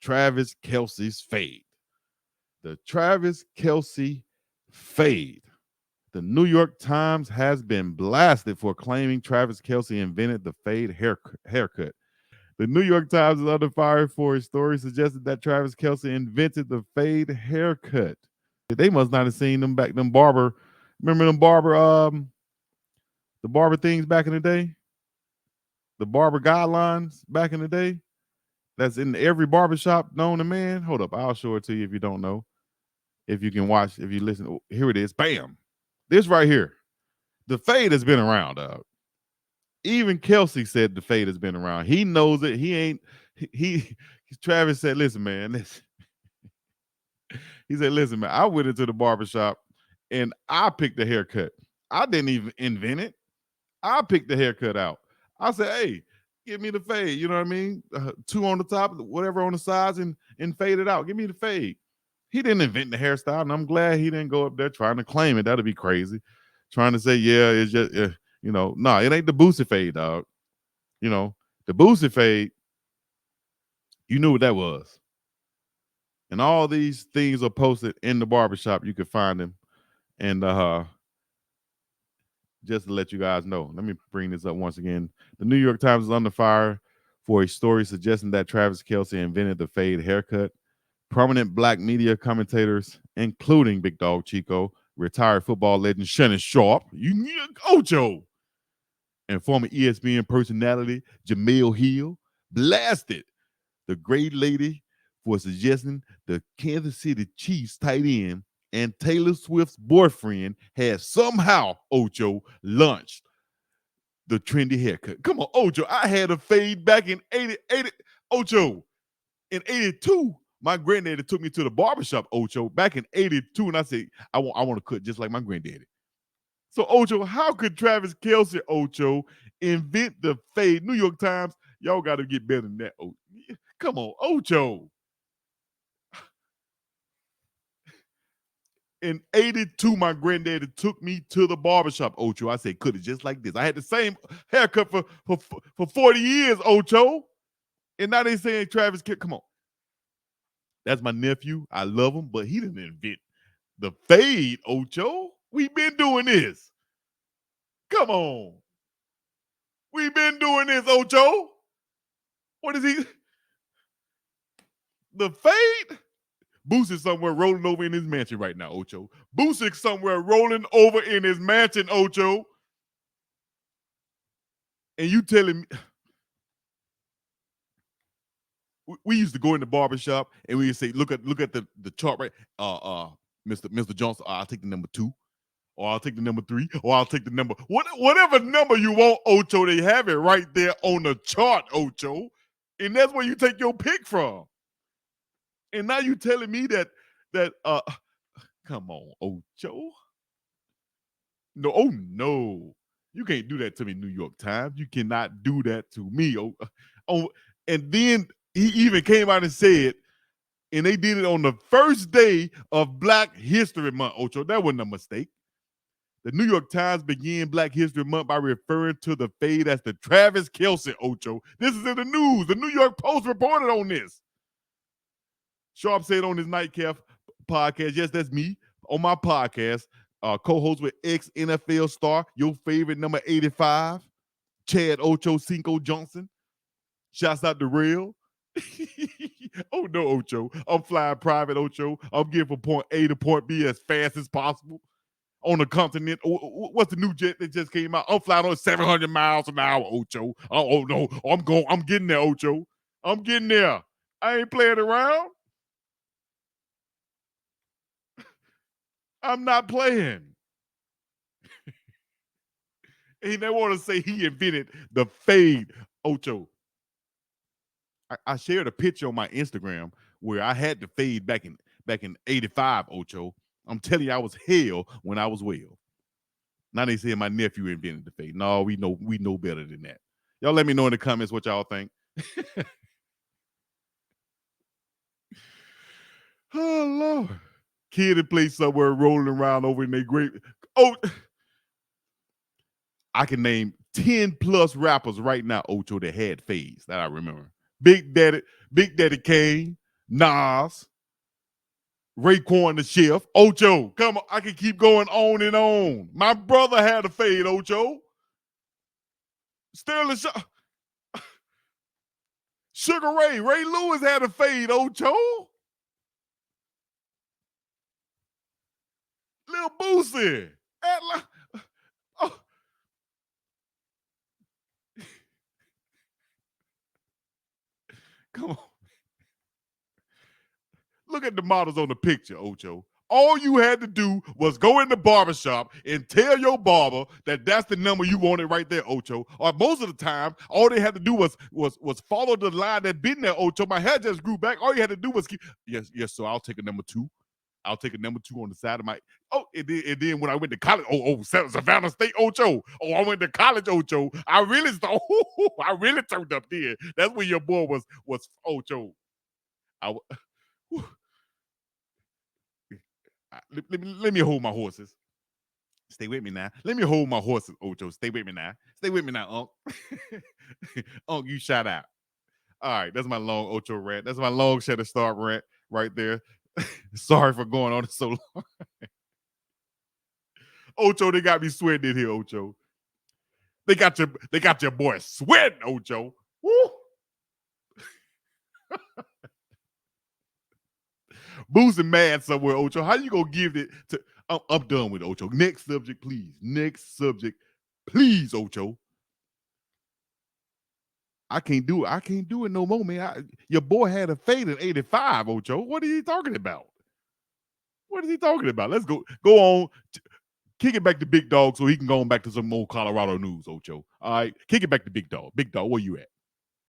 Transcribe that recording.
Travis Kelce's fade. The Travis Kelce fade. The New York Times has been blasted for claiming Travis Kelce invented the fade haircut. The New York Times is under fire for a story suggesting that Travis Kelce invented the fade haircut. They must not have seen them barber. Remember them the barber things back in the day? The barber guidelines back in the day? That's in every barbershop known to man. Hold up, I'll show it to you if you don't know. If you can watch, if you listen. Oh, here it is. Bam. This right here. The fade has been around, dog. Even Kelce said the fade has been around. He knows it. Travis said, listen, man, listen. He said, listen, man, I went into the barbershop and I picked the haircut. I didn't even invent it. I picked the haircut out. I said, hey, give me the fade. You know what I mean? 2 on the top, whatever on the sides, and fade it out. Give me the fade. He didn't invent the hairstyle, and I'm glad he didn't go up there trying to claim it. That'd be crazy. Trying to say, yeah, it's just, it ain't the Boosie fade, dog. The Boosie fade, you knew what that was. And all these things are posted in the barbershop. You can find them. And just to let you guys know, let me bring this up once again. The New York Times is under fire for a story suggesting that Travis Kelce invented the fade haircut. Prominent black media commentators, including Big Dog Chico, retired football legend Shannon Sharpe, Ocho, and former ESPN personality Jamel Hill, blasted the great lady for suggesting the Kansas City Chiefs tight end and Taylor Swift's boyfriend had somehow, Ocho, launched the trendy haircut. Come on, Ocho. I had a fade back in 80 Ocho. In 82, my granddaddy took me to the barbershop, Ocho, back in 82, and I said, I want to cut just like my granddaddy. So, Ocho, how could Travis Kelce, Ocho, invent the fade? New York Times, y'all got to get better than that. Come on, Ocho. In 82, my granddaddy took me to the barbershop, Ocho. I said, cut it just like this. I had the same haircut for 40 years, Ocho. And now they saying Travis Kelce, come on. That's my nephew. I love him, but he didn't invent the fade, Ocho. We've been doing this. Come on. We've been doing this, Ocho. What is he? The fade? Boosie's somewhere rolling over in his mansion right now, Ocho. Boosie's somewhere rolling over in his mansion, Ocho. And you telling me, we used to go in the barbershop and we would say, look at the chart, right? Mr. Johnson, I'll take the number 2, or I'll take the number 3, or I'll take the number, whatever number you want, Ocho, they have it right there on the chart, Ocho. And that's where you take your pick from. And now you telling me that come on, Ocho. No, oh no. You can't do that to me, New York Times. You cannot do that to me. Oh, and then he even came out and said, and they did it on the first day of Black History Month, Ocho. That wasn't a mistake. The New York Times began Black History Month by referring to the fade as the Travis Kelce, Ocho. This is in the news. The New York Post reported on this. Sharpe said on his Nightcap podcast, yes, that's me, on my podcast, co-host with ex-NFL star, your favorite number 85, Chad Ocho Cinco Johnson. Shouts out to Real. Oh, no, Ocho. I'm flying private, Ocho. I'm getting from point A to point B as fast as possible on the continent. What's the new jet that just came out? I'm flying on 700 miles an hour, Ocho. Oh, no. I'm getting there, Ocho. I'm getting there. I ain't playing around. I'm not playing. And they want to say he invented the fade, Ocho. I shared a picture on my Instagram where I had the fade back in 85, Ocho. I'm telling you, I was hell when I was well. Now they say my nephew invented the fade. No, we know better than that. Y'all let me know in the comments what y'all think. Oh, Lord. Kid in place somewhere rolling around over in their grave. Oh, I can name 10 plus rappers right now, Ocho, that had fades that I remember. Big Daddy Kane, Nas, Raekwon the Chef, Ocho. Come on, I can keep going on and on. My brother had a fade, Ocho. Sterling Sugar Ray Lewis had a fade, Ocho. Lil Boosie. Oh. Come on. Look at the models on the picture, Ocho. All you had to do was go in the barbershop and tell your barber that that's the number you wanted right there, Ocho. Or most of the time, all they had to do was follow the line that been there, Ocho. My hair just grew back. All you had to do was keep, yes, so I'll take a number 2. I'll take a number 2 on the side of my. Oh, and then when I went to college, Savannah State, Ocho. Oh, I went to college, Ocho. I really turned up there. That's when your boy was Ocho. Let me hold my horses. Stay with me now. Let me hold my horses, Ocho. Stay with me now. Stay with me now, Unc. Unc, you shout out. All right, that's my long Ocho rant. That's my long Shannon Sharpe rant right there. Sorry for going on so long. Ocho, they got me sweating in here, Ocho. They got your boy sweating, Ocho. Woo! Boozing mad somewhere, Ocho. How you gonna give it to? I'm done with Ocho. Next subject, please. Next subject, please, Ocho. I can't do it. I can't do it no more, man. Your boy had a fade in 85, Ocho. What are you talking about? What is he talking about? Let's go on. Kick it back to Big Dog so he can go on back to some more Colorado news, Ocho. All right. Kick it back to Big Dog. Big Dog, where you at?